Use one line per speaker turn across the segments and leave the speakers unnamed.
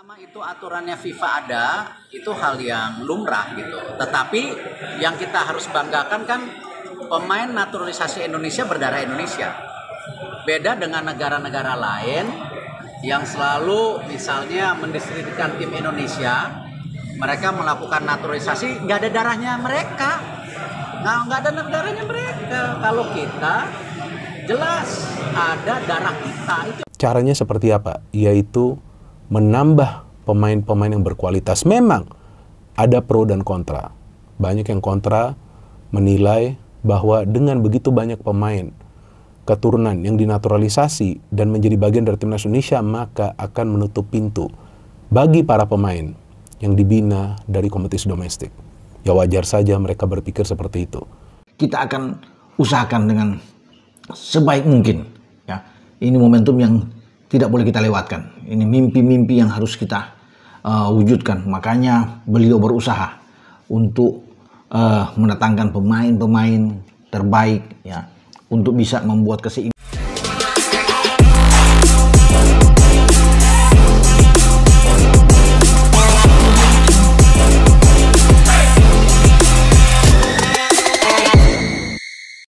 Pertama itu aturannya FIFA ada, itu hal yang lumrah gitu. Tetapi yang kita harus banggakan kan pemain naturalisasi Indonesia berdarah Indonesia. Beda dengan negara-negara lain yang selalu misalnya mendiskreditkan tim Indonesia, mereka melakukan naturalisasi nggak ada darahnya mereka, nggak ada darahnya mereka. Kalau kita jelas ada darah kita.
Caranya seperti apa? Yaitu menambah pemain-pemain yang berkualitas. Memang ada pro dan kontra. Banyak yang kontra menilai bahwa dengan begitu banyak pemain keturunan yang dinaturalisasi dan menjadi bagian dari timnas Indonesia, maka akan menutup pintu bagi para pemain yang dibina dari kompetisi domestik. Ya wajar saja mereka berpikir seperti itu.
Kita akan usahakan dengan sebaik mungkin. Ya, ini momentum yang tidak boleh kita lewatkan. Ini mimpi-mimpi yang harus kita wujudkan. Makanya beliau berusaha untuk mendatangkan pemain-pemain terbaik, ya, untuk bisa membuat keseimbangan.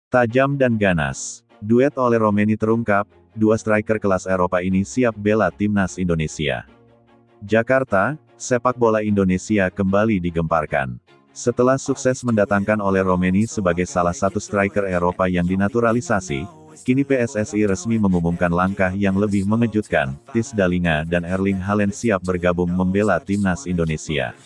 Tajam dan ganas, duet oleh Romeni terungkap. Dua striker kelas Eropa ini siap bela timnas Indonesia. Jakarta, sepak bola Indonesia kembali digemparkan. Setelah sukses mendatangkan oleh Romeni sebagai salah satu striker Eropa yang dinaturalisasi, kini PSSI resmi mengumumkan langkah yang lebih mengejutkan. Tis Dalinga dan Erling Haaland siap bergabung membela timnas Indonesia.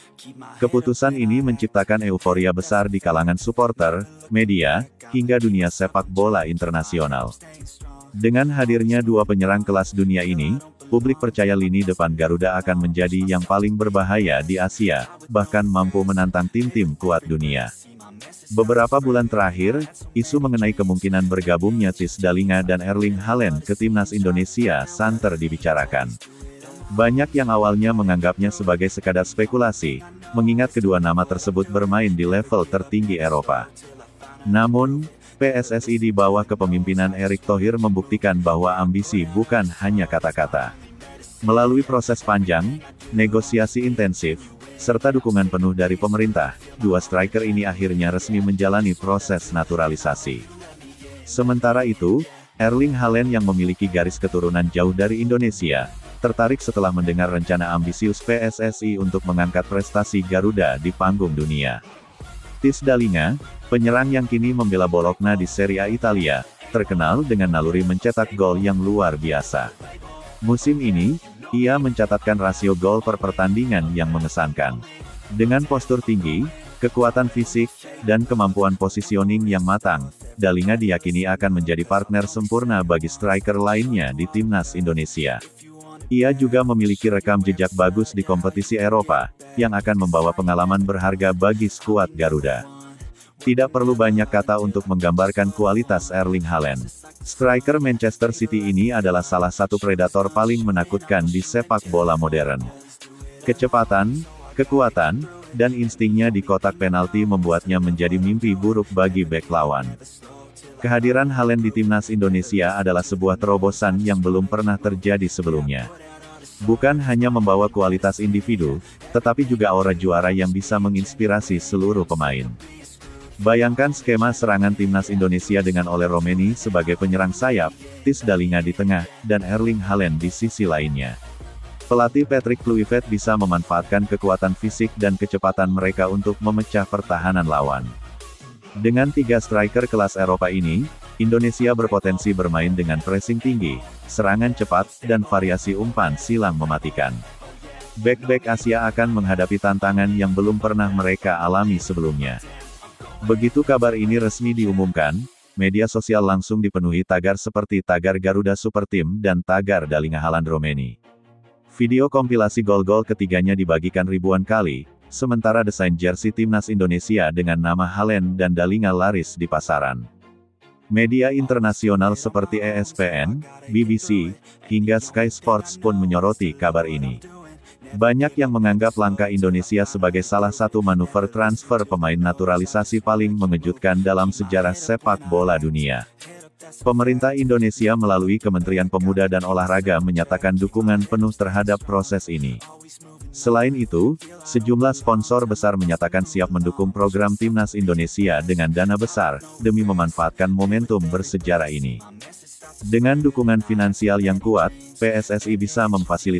Keputusan ini menciptakan euforia besar di kalangan supporter, media, hingga dunia sepak bola internasional. Dengan hadirnya dua penyerang kelas dunia ini, publik percaya lini depan Garuda akan menjadi yang paling berbahaya di Asia, bahkan mampu menantang tim-tim kuat dunia. Beberapa bulan terakhir, isu mengenai kemungkinan bergabungnya Tis Dalinga dan Erling Haaland ke timnas Indonesia santer dibicarakan. Banyak yang awalnya menganggapnya sebagai sekadar spekulasi, mengingat kedua nama tersebut bermain di level tertinggi Eropa. Namun, PSSI di bawah kepemimpinan Erick Thohir membuktikan bahwa ambisi bukan hanya kata-kata. Melalui proses panjang, negosiasi intensif, serta dukungan penuh dari pemerintah, dua striker ini akhirnya resmi menjalani proses naturalisasi. Sementara itu, Erling Haaland yang memiliki garis keturunan jauh dari Indonesia, tertarik setelah mendengar rencana ambisius PSSI untuk mengangkat prestasi Garuda di panggung dunia. Tis Dalinga, penyerang yang kini membela Bologna di Serie A Italia, terkenal dengan naluri mencetak gol yang luar biasa. Musim ini, ia mencatatkan rasio gol per pertandingan yang mengesankan. Dengan postur tinggi, kekuatan fisik, dan kemampuan positioning yang matang, Dalinga diyakini akan menjadi partner sempurna bagi striker lainnya di timnas Indonesia. Ia juga memiliki rekam jejak bagus di kompetisi Eropa, yang akan membawa pengalaman berharga bagi skuad Garuda. Tidak perlu banyak kata untuk menggambarkan kualitas Erling Haaland. Striker Manchester City ini adalah salah satu predator paling menakutkan di sepak bola modern. Kecepatan, kekuatan, dan instingnya di kotak penalti membuatnya menjadi mimpi buruk bagi bek lawan. Kehadiran Haaland di timnas Indonesia adalah sebuah terobosan yang belum pernah terjadi sebelumnya. Bukan hanya membawa kualitas individu, tetapi juga aura juara yang bisa menginspirasi seluruh pemain. Bayangkan skema serangan timnas Indonesia dengan oleh Romeni sebagai penyerang sayap, Tis Dalinga di tengah, dan Erling Haaland di sisi lainnya. Pelatih Patrick Kluivert bisa memanfaatkan kekuatan fisik dan kecepatan mereka untuk memecah pertahanan lawan. Dengan tiga striker kelas Eropa ini, Indonesia berpotensi bermain dengan pressing tinggi, serangan cepat, dan variasi umpan silang mematikan. Bek-bek Asia akan menghadapi tantangan yang belum pernah mereka alami sebelumnya. Begitu kabar ini resmi diumumkan, media sosial langsung dipenuhi tagar seperti tagar Garuda Super Team dan tagar Dalinga Haaland Romeni. Video kompilasi gol-gol ketiganya dibagikan ribuan kali, sementara desain jersey timnas Indonesia dengan nama Haaland dan Dalinga laris di pasaran. Media internasional seperti ESPN, BBC, hingga Sky Sports pun menyoroti kabar ini. Banyak yang menganggap langkah Indonesia sebagai salah satu manuver transfer pemain naturalisasi paling mengejutkan dalam sejarah sepak bola dunia. Pemerintah Indonesia melalui Kementerian Pemuda dan Olahraga menyatakan dukungan penuh terhadap proses ini. Selain itu, sejumlah sponsor besar menyatakan siap mendukung program Timnas Indonesia dengan dana besar, demi memanfaatkan momentum bersejarah ini. Dengan dukungan finansial yang kuat, PSSI bisa memfasilitasi